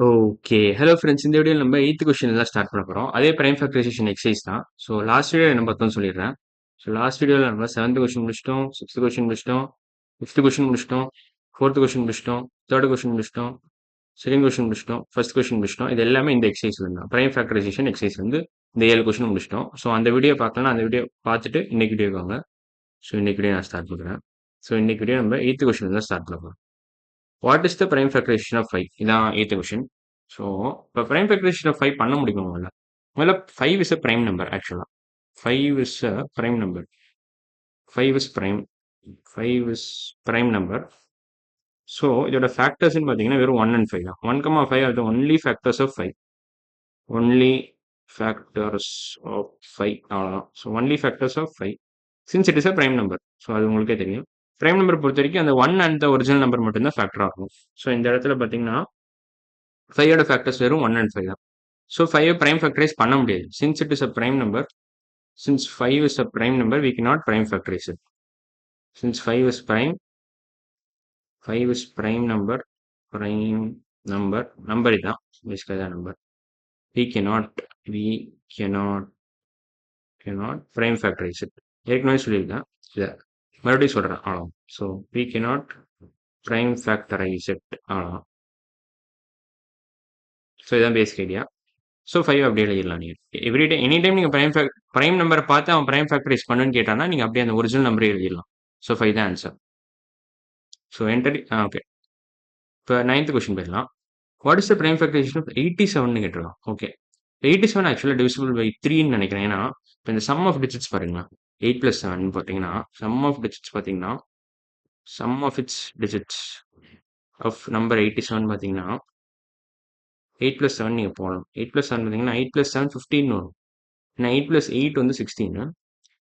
Okay. Hello friends. இந்த வீடியோல நம்ம 8த் கொஸ்டின்ல தான் ஸ்டார்ட் பண்ண போறோம். அதே பிரைம் ஃபேக்டரைசேஷன் எக்சர்சைஸ் தான். ஸோ லாஸ்ட் வீடியோ என்ன பார்த்தோம்னு சொல்லிடுறேன். ஸோ லாஸ்ட் வீடியோல நம்ம 7த் கொஸ்டின் முடிச்சிட்டோம், 6த் கொஸ்டின் முடிச்சிட்டோம், 5த் கொஸ்டின் முடிச்சிட்டோம், 4த் கொஸ்டின் முடிச்சிட்டோம், 3rd கொஸ்டின் முடிச்சிட்டோம், 2nd கொஸ்டின் முடிச்சிட்டோம், 1st கொஸ்டின் முடிச்சிட்டோம். இது எல்லாமே இந்த எக்சர்சைஸ்ல தான். பிரைம் ஃபேக்டரைசேஷன் எக்சர்சைஸ் வந்து இந்த 7 கொஸ்டின் முடிச்சிட்டோம். ஸோ அந்த வீடியோ பார்க்கலன்னா அந்த வீடியோ பார்த்துட்டு இன்னைக்கு வீடியோக்கு வாங்க. ஸோ இன்னைக்கு வீடியோ நான் ஸ்டார்ட் பண்றேன். ஸோ இன்னைக்கு வீடியோ நம்ம 8த் கொஸ்டின்ல தான் ஸ்டார்ட் பண்ண போறோம். What is the prime factorisation of 5? இதான் 8th கொஸ்டின். ஸோ இப்போ பிரைம் ஃபேக்டரைசேஷன் ஆஃப் 5 பண்ண முடியுமா முதல்ல? முதல்ல 5 இஸ் அ பிரைம் நம்பர் ஆக்சுவலா. 5 is a prime number. 5 is prime. 5 is prime number. So இதோட ஃபேக்டர்ஸ்னு பார்த்தீங்கன்னா வெறும் 1 அண்ட் 5 தான். 1, 5 are the only factors of 5. Only factors of 5 அவ்வளோதான். So only factors of 5 since it is a prime number. So அது உங்களுக்கே தெரியும். Prime number பொறுத்த வரைக்கும் அந்த 1 அண்ட் த ஒரிஜினல் நம்பர் மட்டும்தான் ஃபேக்டர் ஆகும். ஸோ இந்த இடத்துல பார்த்தீங்கன்னா 5ஓட ஃபேக்டர்ஸ் வெறும் 1 அண்ட் 5 தான். ஸோ 5 prime factorize பண்ண முடியாது. Since it is a prime number, since 5 is a prime number, we cannot prime factorize it. Since 5 is prime, 5 is number இதான் basically தான் number. We cannot, we cannot, cannot prime factorize it. ஏற்கனவே சொல்லியிருக்கேன் இதை மறுபடியும் சொல்கிறேன் அவ்வளோ. So we cannot prime factorize it அவ்வளோதான். So இதான் பேசிக் ஐடியா. ஸோ 5 அப்படியே எழுதிடலாம் நீங்கள். எவ்ரிடே எனி டைம் நீங்கள் ப்ரைம் நம்பரை பார்த்து அவன் ப்ரைம் ஃபேக்டரைஸ் பண்ணுன்னு கேட்டானா நீங்கள் அப்படியே அந்த ஒரிஜினல் நம்பரே எழுதிடலாம். ஸோ 5 தான் ஆன்சர். So enter okay. இப்போ 9th கொஸ்டின் போயிடலாம். What is the prime factorization of 87 கேட்டுருவோம். ஓகே. 87 ஆக்சுவலாக டிவிசிபிள் பை 3ன்னு நினைக்கிறேன். ஏன்னா இப்போ இந்த சம் ஆஃப் டிஜிட்ஸ் பாருங்களா, 8 + 7 பார்த்தீங்கன்னா சம் ஆஃப் டிஜிட்ஸ் பார்த்தீங்கன்னா sum of its digits of number 87 பார்த்தீங்கன்னா 8 + 7 நீங்கள் போடணும். 8 + 7 பார்த்தீங்கன்னா 8 + 7 15 வரும். ஏன்னா 8 + 8 வந்து 16.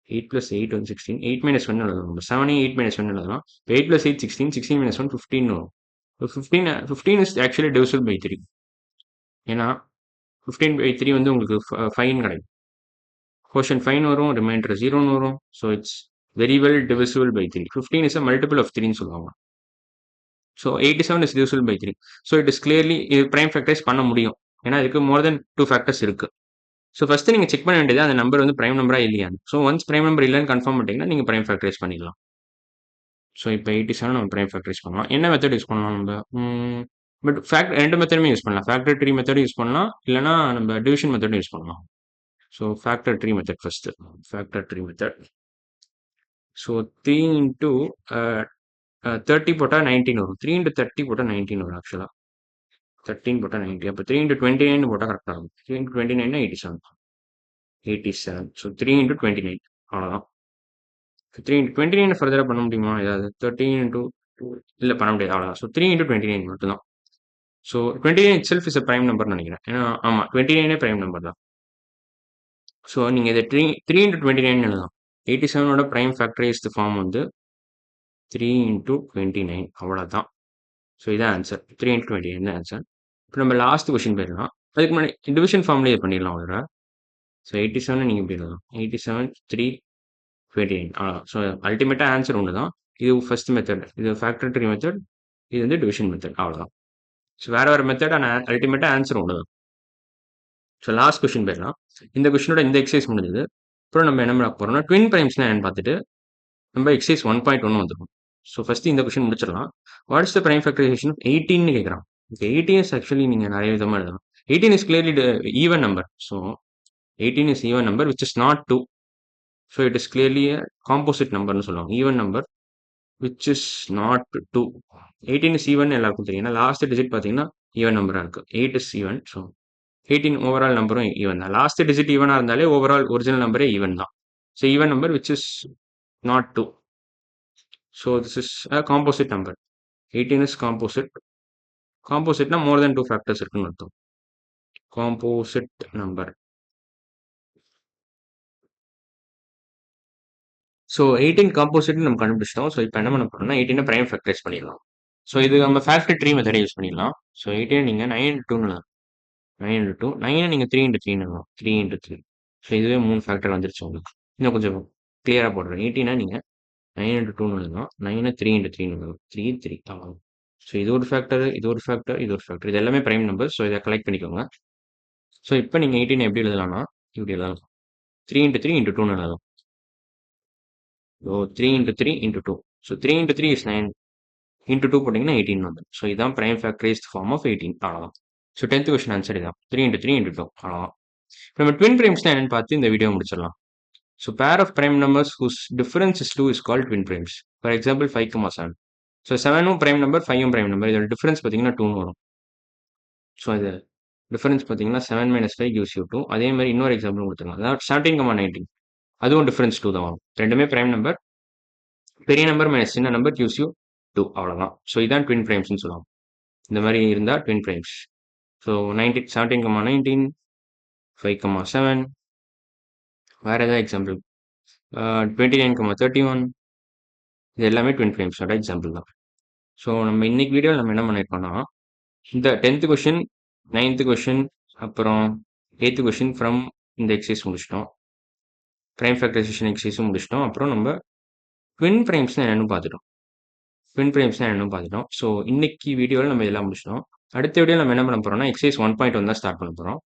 8 + 8 வந்து 16. 8 - 1 எழுதணும். 7 8 - 1 எழுதலாம். 8 + 8 16. 16 - 1 15 வரும். 15 is actually divisible by 3. ஏன்னா 15/3 வந்து உங்களுக்கு 5 கிடைக்கும். quotient 5 வரும், ரிமைண்டர் 0 வரும். So it's very well divisible by 3. 15 is a multiple of 3ன்னு சொல்லுவாங்க. So 87 is divisible by 3. So it is clearly இது பிரைம் ஃபேக்டரைஸ் பண்ண முடியும். ஏன்னா இதுக்கு மோர் தென் 2 ஃபேக்டர்ஸ் இருக்கு. ஸோ ஃபர்ஸ்ட் நீங்கள் செக் பண்ண வேண்டியது அந்த நம்பர் வந்து பிரைம் நம்பரா இல்லையான்னு. ஸோ ஒன்ஸ் பிரைம் நம்பர் இல்லைன்னு கன்ஃபார்ம் பண்ணிட்டீங்கன்னா நீங்கள் பிரைம் ஃபேக்டரைஸ் பண்ணிடலாம். ஸோ இப்போ 87 நம்ம பிரைம் ஃபேக்டரைஸ் பண்ணலாம். என்ன மெத்தட் யூஸ் பண்ணலாம் நம்ம? பட் ரெண்டு மெத்தடுமே யூஸ் பண்ணலாம். ஃபேக்டர் ட்ரீ மெத்தடும் யூஸ் பண்ணலாம், இல்லைனா நம்ம டிவிஷன் மெத்தடும் யூஸ் பண்ணலாம். So factor tree method first. Factor tree method. So 3 into 30 போட்டால் 19 வரும். 3 இன்டூ 30 போட்டால் 19 வரும் ஆக்சுவலாக. 13 போட்டால் 90. அப்போ 3 இன்டூ 29 போட்டால் கரெக்டாக இருக்கும். 3 இன்டூ 29 87. 87. ஸோ 3 இன்டூ 29 அவ்வளோதான். 3 இன்டூ 29 ஃபர்தராக பண்ண முடியுமா ஏதாவது? 13 இன்டூ இல்லை பண்ண முடியாது அவ்வளோதான். ஸோ 3 இன்டூ 29 மட்டும்தான். So 29 itself is a prime நம்பர்னு நினைக்கிறேன். ஏன்னா ஆமாம் 29 பிரைம் நம்பர் தான். ஸோ நீங்கள் இதை 3 இன்டூ 29 எழுதலாம். 87ஓட பிரைம் ஃபேக்டரைஸ்டு ஃபார்ம் வந்து 3 இன்டூ 29 அவ்வளோதான். ஸோ இதான் ஆன்சர். 3 இன்டூ 29 தான் ஆன்சர். இப்போ நம்ம லாஸ்ட் கொஸ்டின் போயிடலாம். அதுக்கு முன்னாடி டிவிஷன் ஃபார்ம்லேயே பண்ணிடலாம் ஒரு. ஸோ 87 நீங்கள் இப்படி எழுதலாம். 87 3 29 அவ்வளோதான். ஸோ அல்டிமேட்டாக ஆன்சர் ஒன்று தான். இது ஃபர்ஸ்ட் மெத்தட், இது ஃபேக்டர் ட்ரீ மெத்தட், இது வந்து டிவிஷன் மெத்தட் அவ்வளோதான். ஸோ வேறு மெத்தட் ஆனால் அல்டிமேட்டாக ஆன்சர் ஒன்று தான். ஸோ லாஸ்ட் கொஸ்டின் போயிடலாம். இந்த கொஸ்டினோட இந்த எக்ஸசைஸ் முடிஞ்சது. அப்புறம் நம்ம என்ன பண்ண போகிறோம்னா ட்வின் பிரைம்ஸ்னா என்னன்னு பார்த்துட்டு நம்ம எக்ஸசைஸ் 1.1 வந்துடும். ஸோ ஃபர்ஸ்ட் இந்த கொஸ்டின் முடிச்சிடலாம். What is the prime factorisation of 18ன்னு கேட்குறான். ஓகே 18 ஆக்சுவலி நீங்கள் நிறைய விதமாக எழுதலாம். 18 is clearly even number. So 18 is even number which is not 2. So it is clearly composite நம்பர்னு சொல்லுவாங்க. Even number which is not 2. 18 is even எல்லாருக்கும் தெரியும். ஏன்னா லாஸ்ட் டிஜிட் பார்த்தீங்கன்னா ஈவன் நம்பராக இருக்குது. 8 இஸ் ஈவன். ஸோ 18 ஓவரால் நம்பரும் ஈவன் தான். லாஸ்ட் டிஜிட் ஈவனாக இருந்தாலே ஓவரால் ஒரிஜினல் நம்பரே ஈவன் தான். So even number which is not 2. So this is a composite number. 18 is composite. காம்போசிட்னா மோர் தென் 2 ஃபேக்டர்ஸ் இருக்குன்னு அர்த்தம். Composite number. ஸோ 18 காம்போசிட் நம்ம கண்டுபிடிச்சிட்டோம். ஸோ இப்போ என்ன பண்ண போறோம்னா 18 பிரைம் ஃபேக்டரைஸ் பண்ணிடலாம். ஸோ இது நம்ம ஃபேக்டர் ட்ரீ மெத்தடை யூஸ் பண்ணிடலாம். ஸோ 18 நீங்கள் 9 இன்டூ 2 9 இன்டூ 2 9 நீங்கள் 3 இன்டூ 3 எழுதலாம். 3 இன்டூ 3. ஸோ இதுவே 3 ஃபேக்டர் வந்துருச்சு உங்களுக்கு. இன்னும் கொஞ்சம் கிளியராக போடுறேன். 18 நீங்கள் 9 இன்டூ 2 எழுதலாம். 9 3 இன்டூ 3 எழுதலாம். 3 3 அவ்வளோ. ஸோ இது ஒரு ஃபேக்டர், இது ஒரு ஃபேக்டர், இது ஒரு ஃபேக்டர். இது எல்லாமே பிரைம் நம்பர். ஸோ இதை கலெக்ட் பண்ணிக்கோங்க. ஸோ இப்போ நீங்கள் 18 எப்படி எழுதலாம்னா இப்படி எழுதலாம். 3 × 3 × 2ன்னு எழுதலாம். ஸோ 3 × 3 × 2. So 3 × 3 is 9. × 2 போட்டிங்கன்னா 18 வந்து. ஸோ இதான் பிரைம் ஃபேக்டரைஸ்ட் ஃபார்ம் ஆஃப் 18. அவ்வளோதான். ஸோ 10th கொஸ்டின் ஆன்சர் இதான். 3 × 3 × 2. அவ்வளோதான். இப்போ நம்ம ட்வின் பிரைம்ஸ்னா என்னன்னு பார்த்து இந்த வீடியோ முடிச்சிடலாம். So pair of prime numbers whose difference is 2 is called twin primes. For example 5, 7. So 7ம் பிரைம் நம்பர், 5ம் பிரைம் நம்பர். இதோட டிஃபரன்ஸ் பார்த்தீங்கன்னா 2ன்னு வரும். ஸோ இது டிஃபரன்ஸ் பார்த்தீங்கன்னா 7 - 5 gives you 2. அதே மாதிரி இன்னொரு எக்ஸாம்பிள் கொடுத்துருங்க. அதாவது 17, 19. அதுவும் டிஃபரன்ஸ் 2 தான் வரும். ரெண்டுமே பிரைம் நம்பர். பெரிய நம்பர் மைனஸ் சின்ன நம்பர் gives you 2. அவ்வளோதான். ஸோ இதான் ட்வின் பிரைம்ஸ்னு சொல்லுவாங்க. இந்த மாதிரி இருந்தால் ட்வின் பிரைம்ஸ். ஸோ 17, 5, 7. வேறு ஏதாவது எக்ஸாம்பிள் 29, 31. இது எல்லாமே ட்வின் பிரைம்ஸோட எக்ஸாம்பிள் தான். ஸோ நம்ம இன்னைக்கு வீடியோவில் நம்ம என்ன பண்ணியிருக்கோம்னா இந்த 10th கொஷின், 9th கொஷின், அப்புறம் 8th கொஷின் ஃப்ரம் இந்த எக்ஸசைஸ் முடிச்சிட்டோம். பிரைம் ஃபேக்டரைசேஷன் எக்ஸசைஸும் முடிச்சிட்டோம். அப்புறம் நம்ம ட்வின் பிரைம்ஸ்னா என்னன்னு பார்த்துட்டோம். ஸோ இன்னைக்கு வீடியோவில் நம்ம இதெல்லாம் முடிச்சிட்டோம். அடுத்த வீடியோவில் நம்ம என்ன பண்ண போறோம்னா எக்ஸசைஸ் 1.1 தான் ஸ்டார்ட் பண்ண போகிறோம்.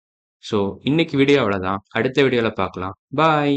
ஸோ இன்னைக்கு வீடியோ அவ்வளோதான். அடுத்த வீடியோவில் பார்க்கலாம். பாய்.